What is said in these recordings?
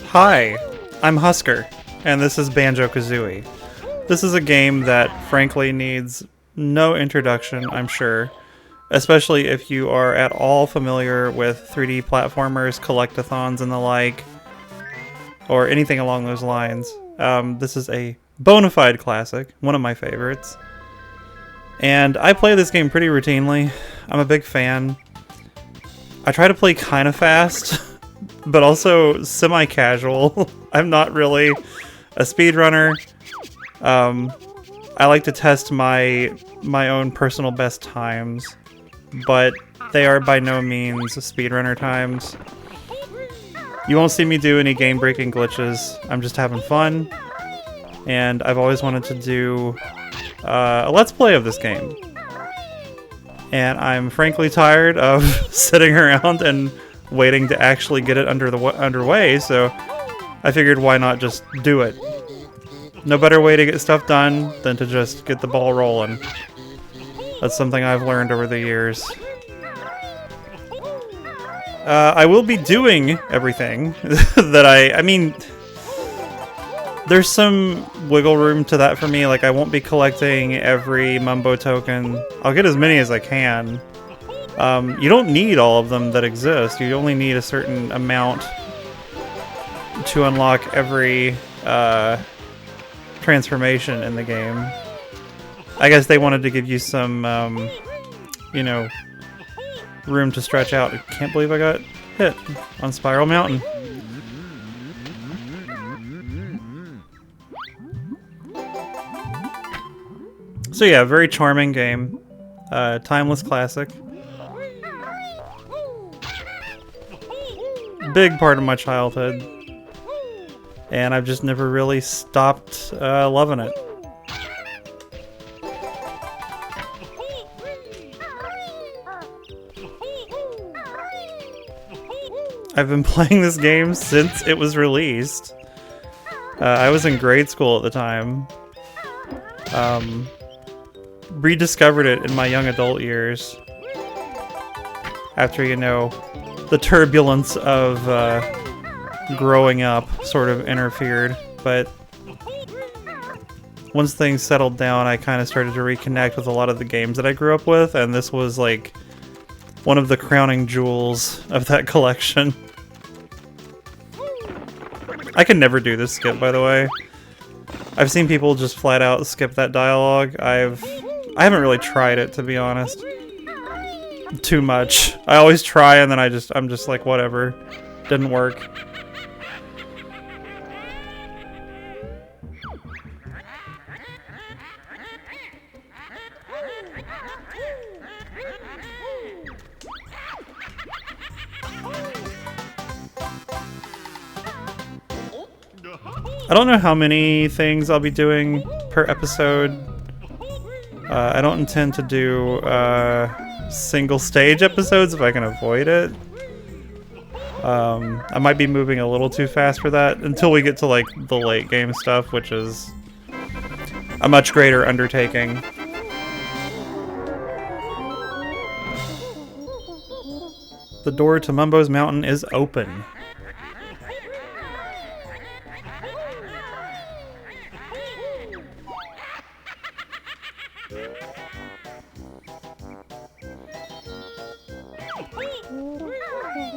Hi, I'm Husker, and this is Banjo Kazooie. This is a game that frankly needs no introduction, I'm sure, especially if you are at all familiar with 3D platformers, collectathons, and the like, or anything along those lines. This is a bona fide classic, one of my favorites. And I play this game pretty routinely. I'm a big fan. I try to play kind of fast, but also semi-casual. I'm not really a speedrunner. I like to test my own personal best times, but they are by no means speedrunner times. You won't see me do any game-breaking glitches. I'm just having fun, and I've always wanted to do a Let's Play of this game. And I'm frankly tired of sitting around and waiting to actually get it underway, so I figured why not just do it. No better way to get stuff done than to just get the ball rolling. That's something I've learned over the years. I will be doing everything that I mean, there's some wiggle room to that for me. Like, I won't be collecting every Mumbo token. I'll get as many as I can. You don't need all of them that exist. You only need a certain amount to unlock every transformation in the game. I guess they wanted to give you some, you know, room to stretch out. I can't believe I got hit on Spiral Mountain. So yeah, very charming game. Timeless classic. Big part of my childhood. And I've just never really stopped loving it. I've been playing this game since it was released. I was in grade school at the time. Rediscovered it in my young adult years. After, you know, the turbulence of growing up sort of interfered. But once things settled down, I kind of started to reconnect with a lot of the games that I grew up with, and this was like one of the crowning jewels of that collection. I can never do this skip, by the way. I've seen people just flat out skip that dialogue. I haven't really tried it, to be honest. Too much. I always try and then I'm just like, whatever. Didn't work. I don't know how many things I'll be doing per episode. I don't intend to do single stage episodes if I can avoid it. I might be moving a little too fast for that until we get to like the late game stuff, which is a much greater undertaking. The door to Mumbo's Mountain is open.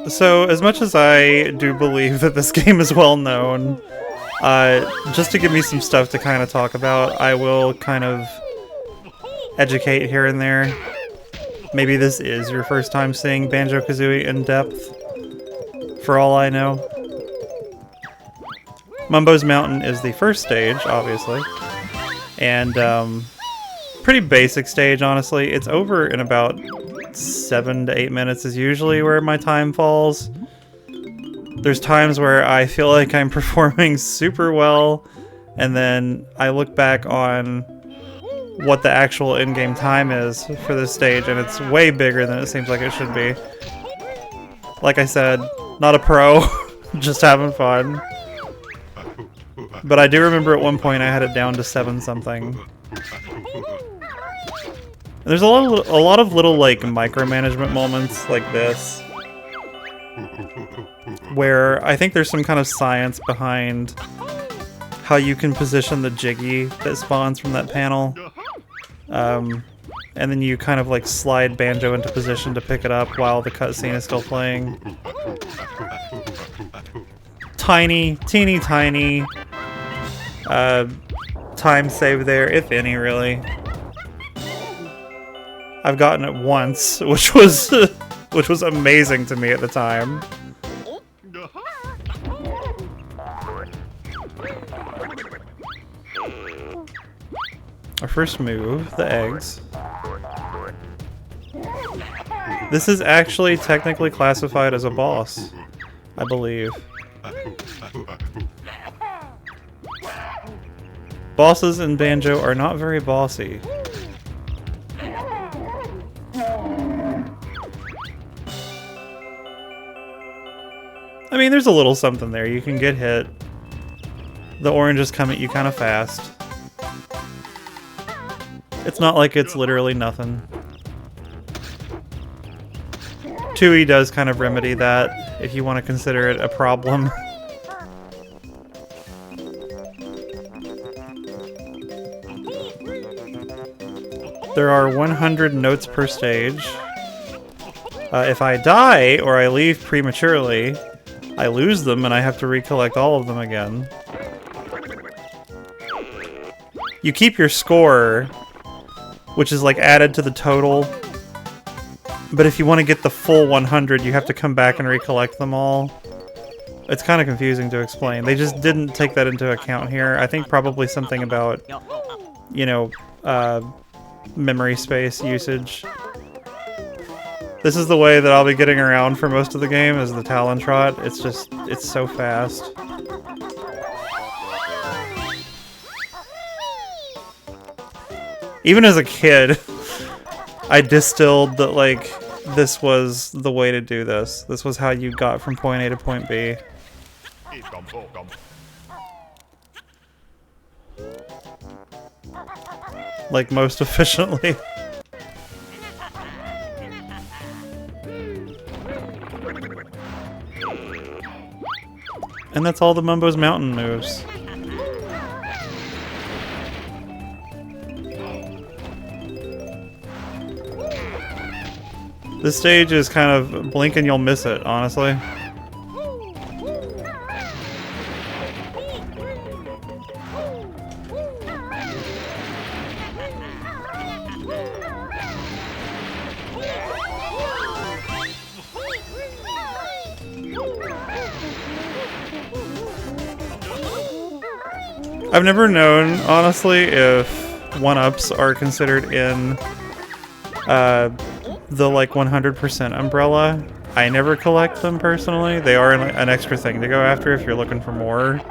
So, as much as I do believe that this game is well known, just to give me some stuff to kind of talk about, I will kind of educate here and there. Maybe this is your first time seeing Banjo Kazooie in depth, for all I know. Mumbo's Mountain is the first stage, obviously, and pretty basic stage, honestly. It's over in about 7 to 8 minutes is usually where my time falls. There's times where I feel like I'm performing super well, and then I look back on what the actual in-game time is for this stage, and it's way bigger than it seems like it should be. Like I said, not a pro, just having fun. But I do remember at one point I had it down to 7-something. There's a lot of little like micromanagement moments like this, where I think there's some kind of science behind how you can position the Jiggy that spawns from that panel. And then you kind of like slide Banjo into position to pick it up while the cutscene is still playing. Tiny, teeny tiny time save there, if any, really. I've gotten it once, which was amazing to me at the time. Our first move, the eggs. This is actually technically classified as a boss, I believe. Bosses in Banjo are not very bossy. I mean, there's a little something there. You can get hit. The oranges come at you kind of fast. It's not like it's literally nothing. 2E does kind of remedy that, if you want to consider it a problem. There are 100 notes per stage. If I die or I leave prematurely, I lose them and I have to recollect all of them again. You keep your score, which is like added to the total. But if you want to get the full 100, you have to come back and recollect them all. It's kind of confusing to explain. They just didn't take that into account here. I think probably something about, you know, memory space usage. This is the way that I'll be getting around for most of the game, is the Talon Trot. It's so fast. Even as a kid, I distilled that, like, this was the way to do this. This was how you got from point A to point B. Like, most efficiently. And that's all the Mumbo's Mountain moves. This stage is kind of blink and you'll miss it, honestly. I've never known, honestly, if 1-ups are considered in the like 100% umbrella. I never collect them personally. They are an extra thing to go after if you're looking for more.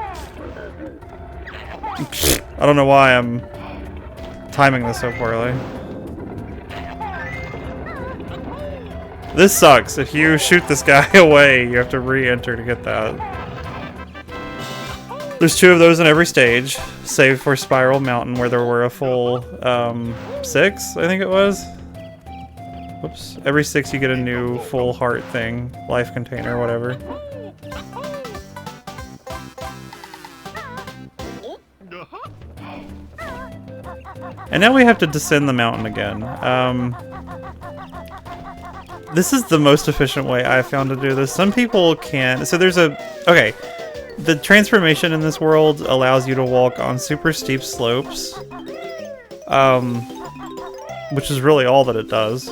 I don't know why I'm timing this so poorly. This sucks. If you shoot this guy away, you have to re-enter to get that. There's 2 of those in every stage, save for Spiral Mountain, where there were a full 6, I think it was. Whoops. Every 6 you get a new full heart thing, life container, whatever. And now we have to descend the mountain again. This is the most efficient way I've found to do this. Some people can... So there's a... Okay. The transformation in this world allows you to walk on super steep slopes. Which is really all that it does.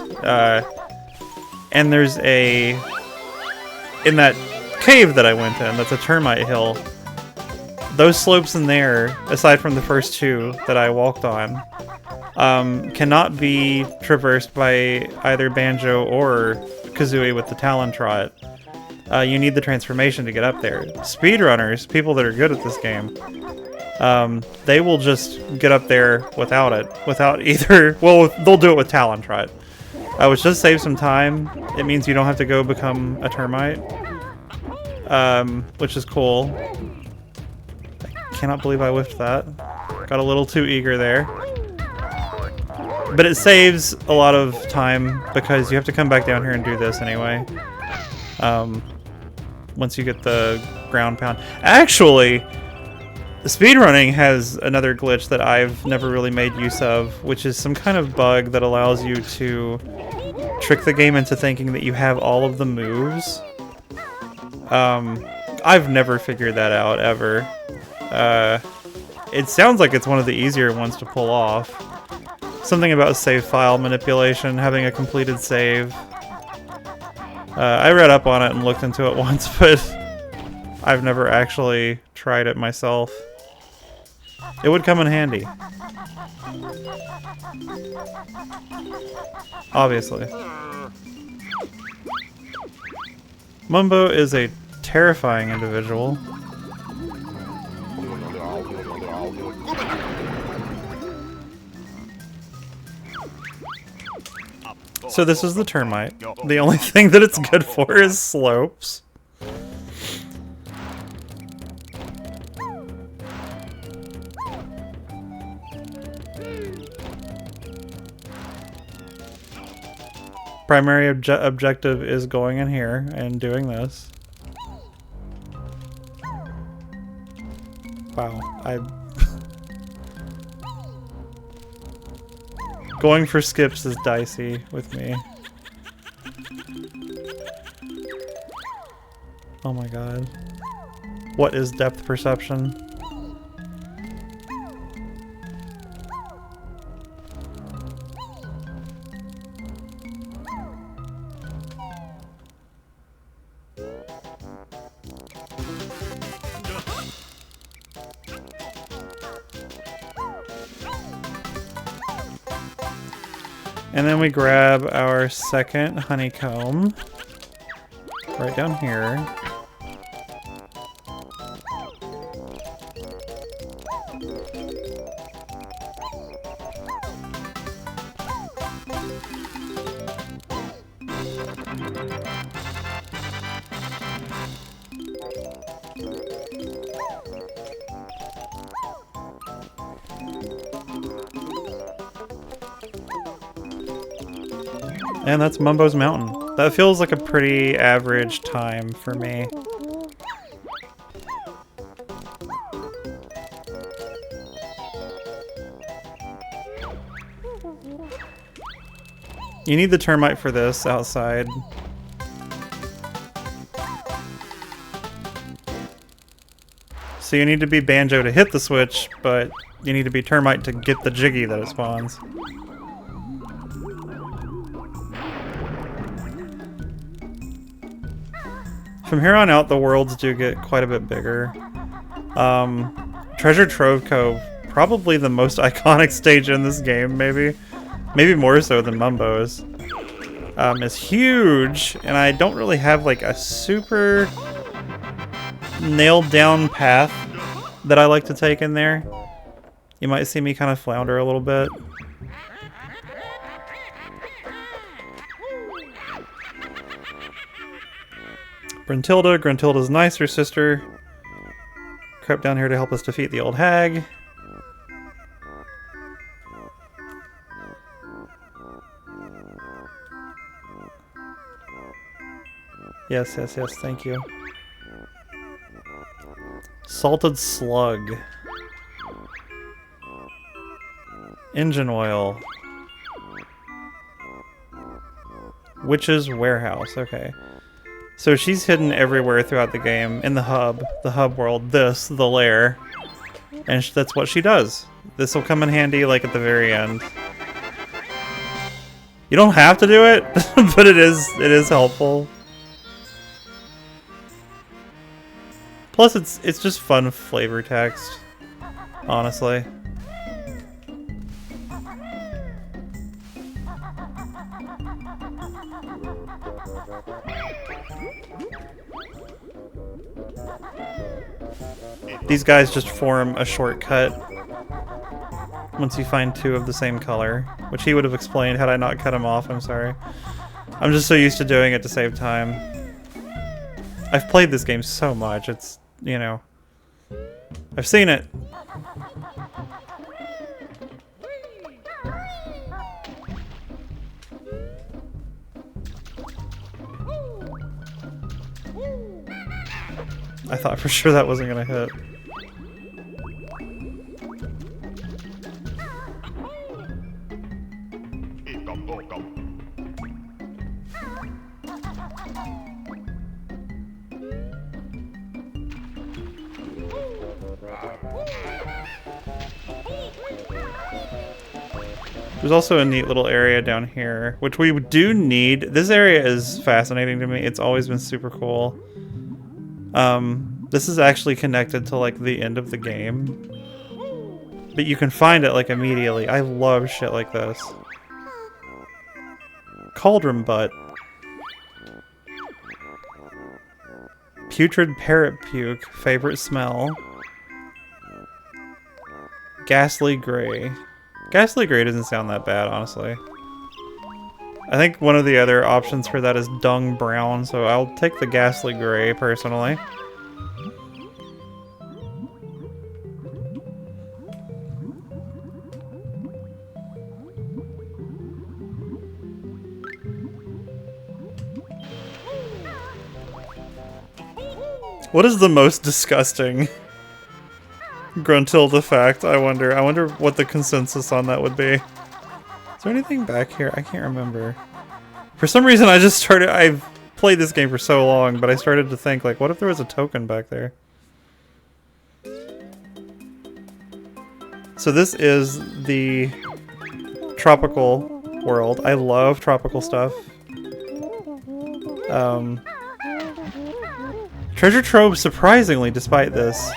And there's a... In that cave that I went in, that's a termite hill. Those slopes in there, aside from the first 2 that I walked on, cannot be traversed by either Banjo or Kazooie with the Talon Trot. You need the transformation to get up there. Speedrunners, people that are good at this game, they will just get up there without it. Without either... Well, they'll do it with Talon Trot. Which does save some time. It means you don't have to go become a termite. Which is cool. I cannot believe I whiffed that. Got a little too eager there. But it saves a lot of time because you have to come back down here and do this anyway. once you get the ground pound. Actually, the speedrunning has another glitch that I've never really made use of, which is some kind of bug that allows you to trick the game into thinking that you have all of the moves. I've never figured that out, ever. It sounds like it's one of the easier ones to pull off. Something about save file manipulation, having a completed save. I read up on it and looked into it once, but I've never actually tried it myself. It would come in handy. Obviously. Mumbo is a terrifying individual. So this is the termite. The only thing that it's good for is slopes. Primary objective is going in here and doing this. Wow, going for skips is dicey with me. Oh my god. What is depth perception? And then we grab our second honeycomb right down here. And that's Mumbo's Mountain. That feels like a pretty average time for me. You need the termite for this outside. So you need to be Banjo to hit the switch, but you need to be termite to get the Jiggy that it spawns. From here on out, the worlds do get quite a bit bigger. Treasure Trove Cove, probably the most iconic stage in this game, maybe. Maybe more so than Mumbo's. Is huge, and I don't really have like a super nailed down path that I like to take in there. You might see me kind of flounder a little bit. Gruntilda's nicer sister, crept down here to help us defeat the old hag. Yes, yes, yes, thank you. Salted slug. Engine oil. Witch's warehouse, okay. So she's hidden everywhere throughout the game, in the hub world, the lair, and that's what she does. This will come in handy like at the very end. You don't have to do it, but it is helpful. Plus it's just fun flavor text, honestly. These guys just form a shortcut once you find two of the same color, which he would have explained had I not cut him off, I'm sorry. I'm just so used to doing it to save time. I've played this game so much, it's, you know, I've seen it. I thought for sure that wasn't gonna hit. There's also a neat little area down here, which we do need. This area is fascinating to me. It's always been super cool. This is actually connected to like the end of the game. But you can find it like immediately. I love shit like this. Cauldron butt. Putrid parrot puke. Favorite smell. Ghastly gray. Ghastly gray doesn't sound that bad, honestly. I think one of the other options for that is dung brown, so I'll take the ghastly gray, personally. What is the most disgusting Gruntilda fact, I wonder? I wonder what the consensus on that would be. Is there anything back here? I can't remember. For some reason I've played this game for so long, but I started to think, like, what if there was a token back there? So this is the tropical world. I love tropical stuff. Treasure Trove, surprisingly, despite this,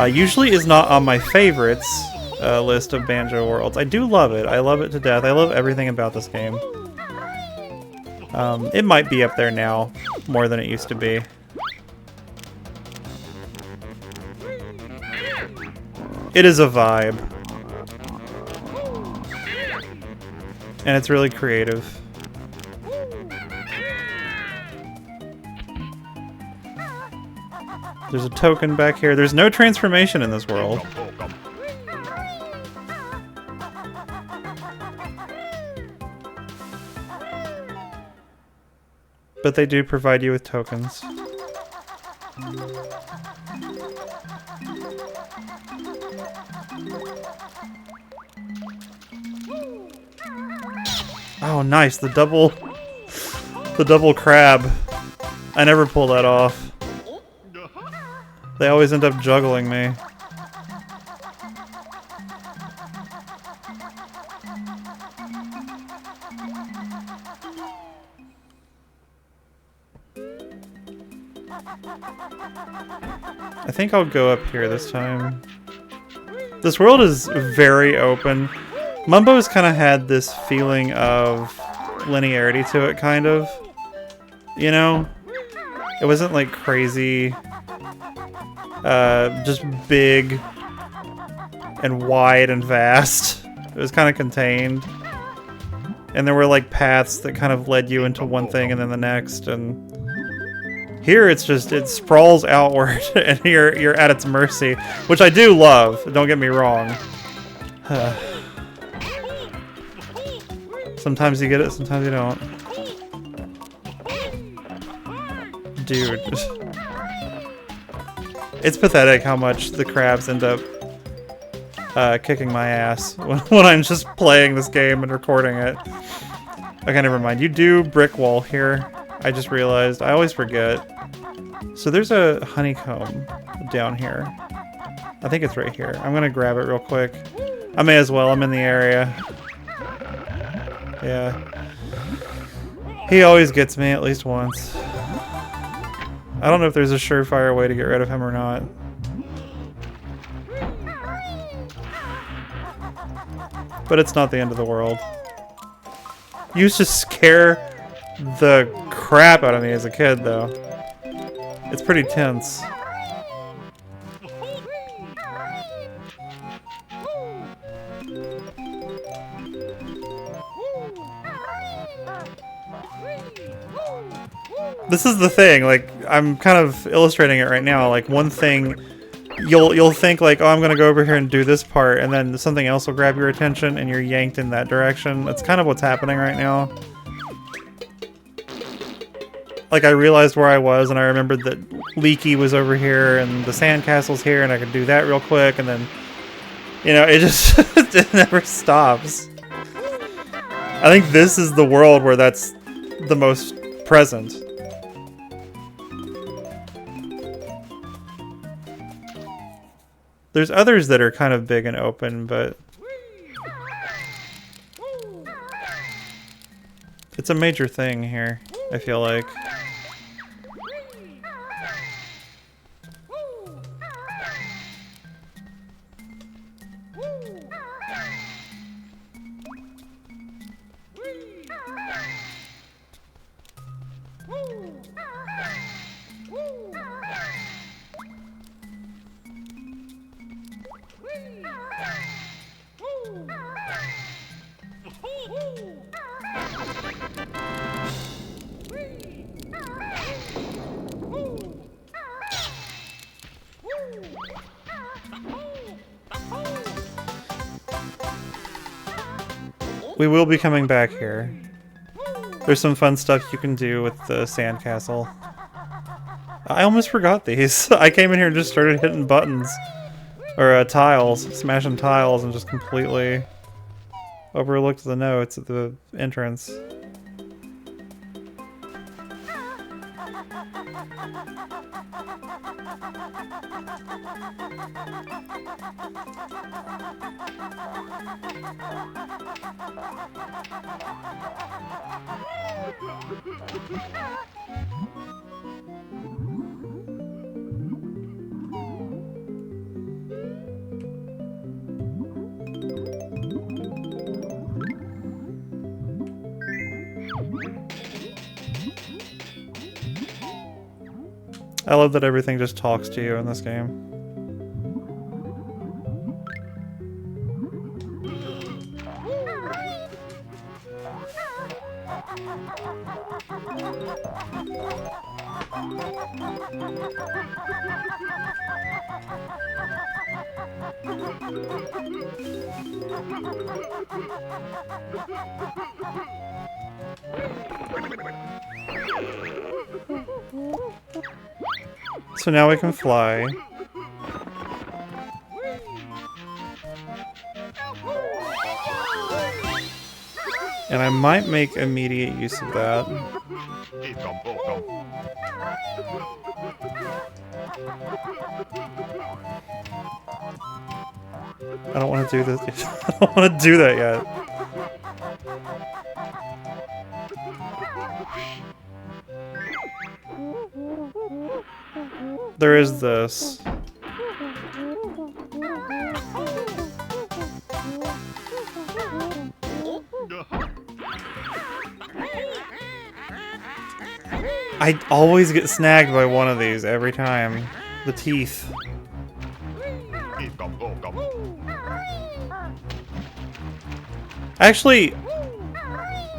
usually is not on my favorites list of Banjo worlds. I do love it. I love it to death. I love everything about this game. It might be up there now more than it used to be. It is a vibe. And it's really creative. There's a token back here. There's no transformation in this world. But they do provide you with tokens. Oh, nice. The double crab. I never pull that off. They always end up juggling me. I think I'll go up here this time. This world is very open. Mumbo's kind of had this feeling of linearity to it, kind of. You know? It wasn't like crazy, just big and wide and vast. It was kind of contained. And there were like paths that kind of led you into one thing and then the next, and here it's just, it sprawls outward and you're at its mercy, which I do love, don't get me wrong. Sometimes you get it, sometimes you don't. Dude. It's pathetic how much the crabs end up kicking my ass when I'm just playing this game and recording it. Okay, never mind. You do brick wall here. I just realized. I always forget. So there's a honeycomb down here. I think it's right here. I'm gonna grab it real quick. I may as well. I'm in the area. Yeah. He always gets me at least once. I don't know if there's a surefire way to get rid of him or not. But it's not the end of the world. You used to scare the crap out of me as a kid, though. It's pretty tense. This is the thing, like, I'm kind of illustrating it right now. Like, one thing, you'll think like, oh, I'm gonna go over here and do this part, and then something else will grab your attention and you're yanked in that direction. That's kind of what's happening right now. like I realized where I was, and I remembered that Leaky was over here, and the sandcastle's here, and I could do that real quick, and then, you know, it just it never stops. I think this is the world where that's the most present. There's others that are kind of big and open, but it's a major thing here, I feel like. We will be coming back here. There's some fun stuff you can do with the sandcastle. I almost forgot these. I came in here and just started hitting buttons. Or tiles. Smashing tiles and just completely overlooked the notes at the entrance. I love that everything just talks to you in this game. So now we can fly. And I might make immediate use of that. I don't want to do this. I don't want to do that yet. There is this. I always get snagged by one of these every time. The teeth. Actually,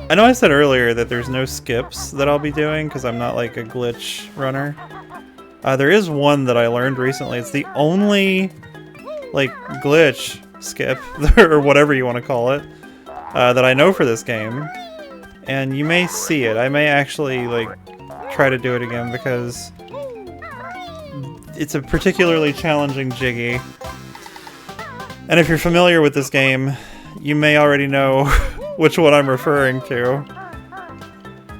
I know I said earlier that there's no skips that I'll be doing because I'm not like a glitch runner. There is one that I learned recently. It's the only like glitch skip or whatever you want to call it that I know for this game, and you may see it. I may actually like try to do it again because it's a particularly challenging jiggy. And if you're familiar with this game, you may already know which one I'm referring to.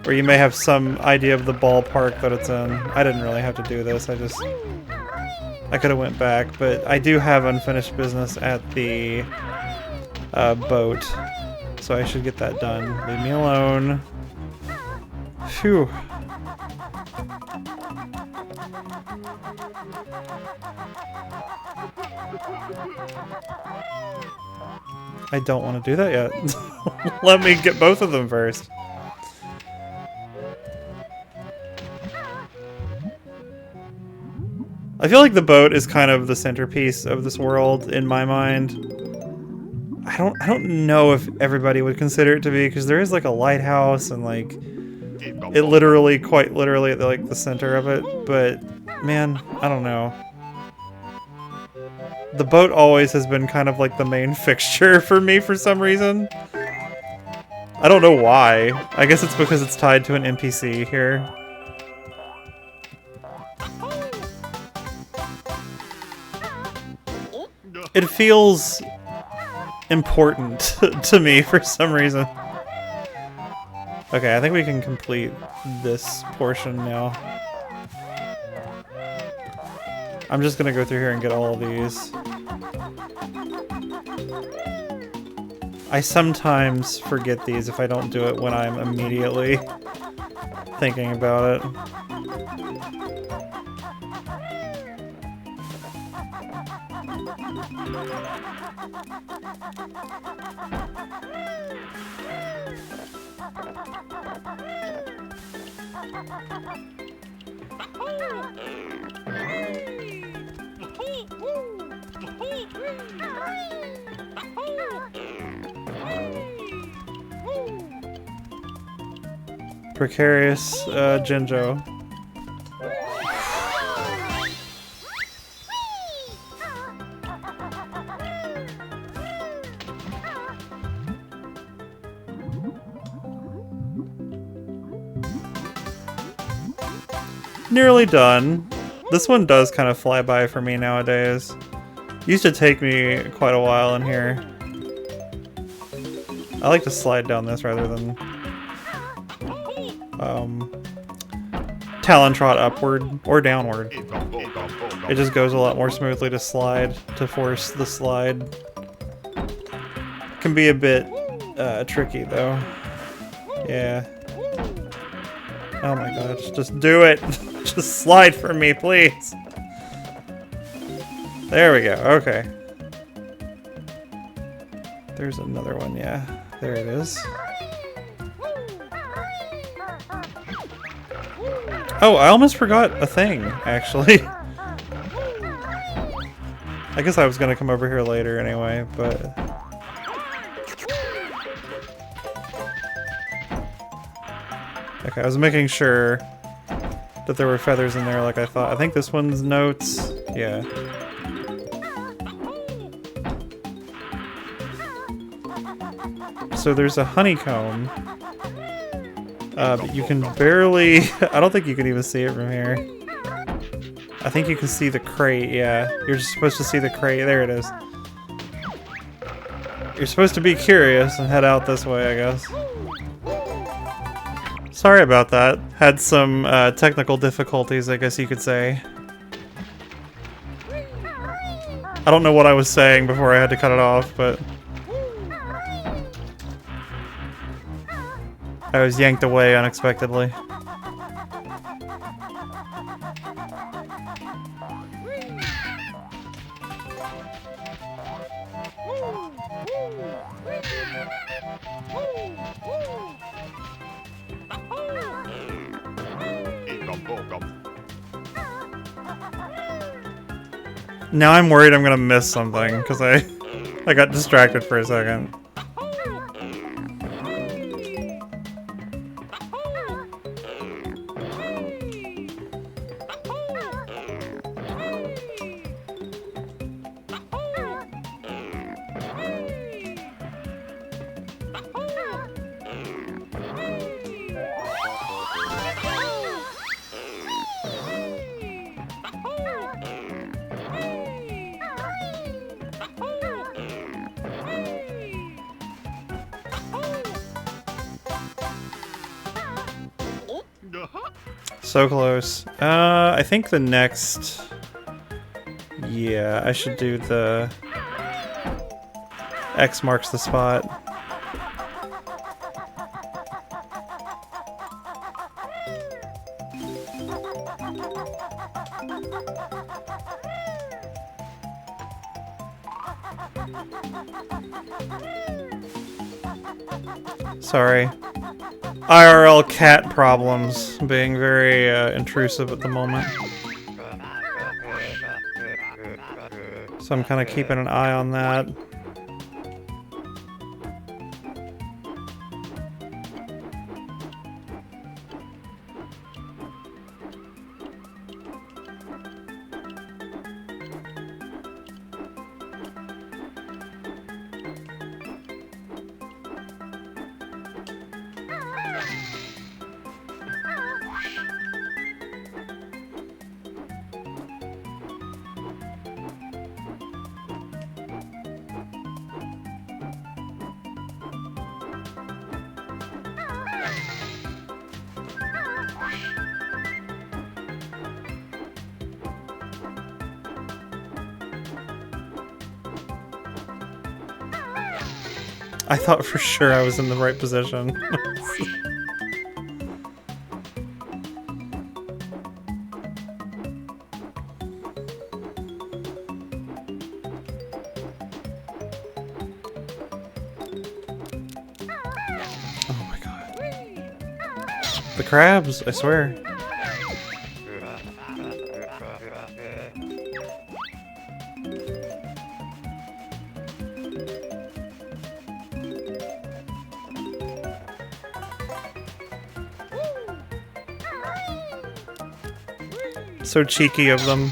Or you may have some idea of the ballpark that it's in. I didn't really have to do this, I could have went back, but I do have unfinished business at the boat. So I should get that done. Leave me alone. Phew. I don't want to do that yet. Let me get both of them first. I feel like the boat is kind of the centerpiece of this world in my mind. I don't know if everybody would consider it to be, because there is like a lighthouse and like it literally, quite literally at like the center of it, but man, I don't know. The boat always has been kind of like the main fixture for me for some reason. I don't know why. I guess it's because it's tied to an NPC here. It feels important to me for some reason. Okay, I think we can complete this portion now. I'm just gonna go through here and get all of these. I sometimes forget these if I don't do it when I'm immediately thinking about it. Precarious Jinjo. Nearly done. This one does kind of fly by for me nowadays. Used to take me quite a while in here. I like to slide down this rather than Talon trot upward or downward. It just goes a lot more smoothly to slide, to force the slide. Can be a bit tricky though. Yeah. Oh my gosh, just do it! Just slide for me, please! There we go, okay. There's another one, yeah. There it is. Oh, I almost forgot a thing, actually. I guess I was gonna come over here later anyway, but... Okay, I was making sure that there were feathers in there like I thought. I think this one's notes. Yeah. So there's a honeycomb. But you can barely... I don't think you can even see it from here. I think you can see the crate, yeah. You're just supposed to see the crate. There it is. You're supposed to be curious and head out this way, I guess. Sorry about that. Had some technical difficulties, I guess you could say. I don't know what I was saying before I had to cut it off, but... I was yanked away unexpectedly. Now I'm worried I'm gonna miss something, because I got distracted for a second. So close. I think the next... Yeah, I should do the... X marks the spot. Sorry. IRL cat problems being very intrusive at the moment. So I'm kind of keeping an eye on that. I thought for sure I was in the right position. Oh my god. The crabs, I swear. So cheeky of them.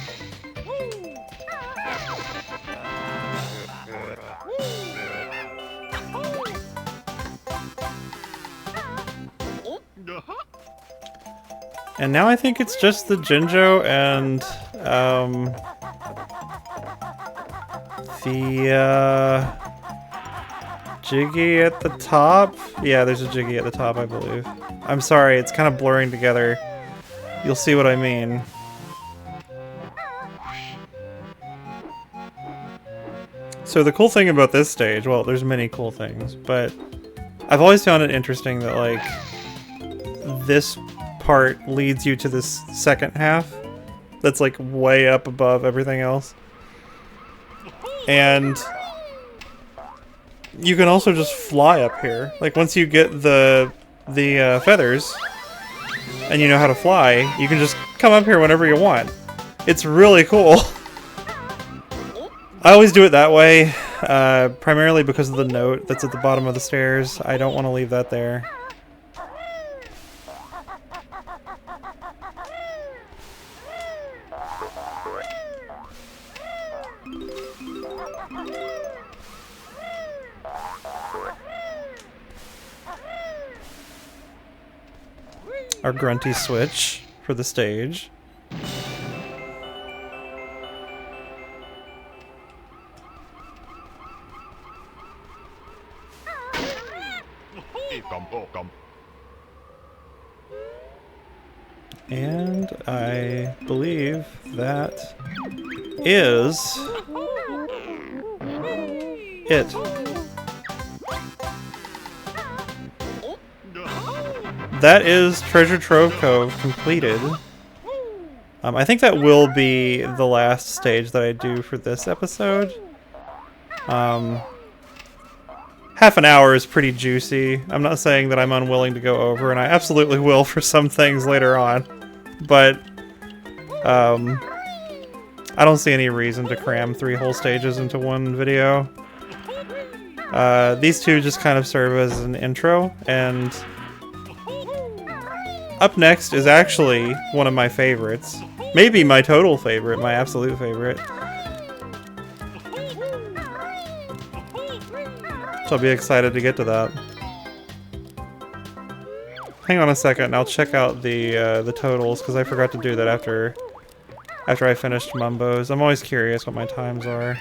And now I think it's just the Jinjo and the Jiggy at the top. Yeah, there's a Jiggy at the top, I believe. I'm sorry, it's kind of blurring together. You'll see what I mean. So the cool thing about this stage, well, there's many cool things, but I've always found it interesting that, like, this part leads you to this second half that's, like, way up above everything else. And you can also just fly up here. Like, once you get the feathers and you know how to fly, you can just come up here whenever you want. It's really cool. I always do it that way, primarily because of the note that's at the bottom of the stairs. I don't want to leave that there. Our grunty switch for the stage. And I believe that is it. That is Treasure Trove Cove completed. I think that will be the last stage that I do for this episode. Half an hour is pretty juicy. I'm not saying that I'm unwilling to go over, and I absolutely will for some things later on. But, I don't see any reason to cram 3 whole stages into one video. These two just kind of serve as an intro, and up next is actually one of my favorites. Maybe my total favorite, my absolute favorite. So I'll be excited to get to that. Hang on a second, and I'll check out the totals, because I forgot to do that after I finished Mumbo's. I'm always curious what my times are.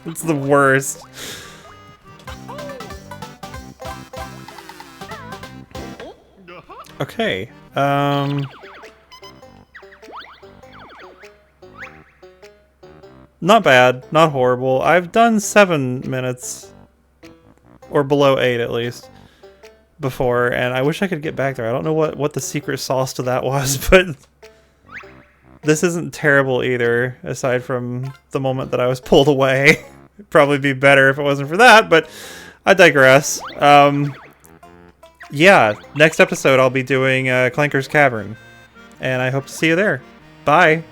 It's the worst. Okay, not bad, not horrible. I've done 7 minutes, or below 8 at least, before, and I wish I could get back there. I don't know what the secret sauce to that was, but this isn't terrible either, aside from the moment that I was pulled away. It'd probably be better if it wasn't for that, but I digress. Yeah, next episode I'll be doing Clanker's Cavern, and I hope to see you there. Bye!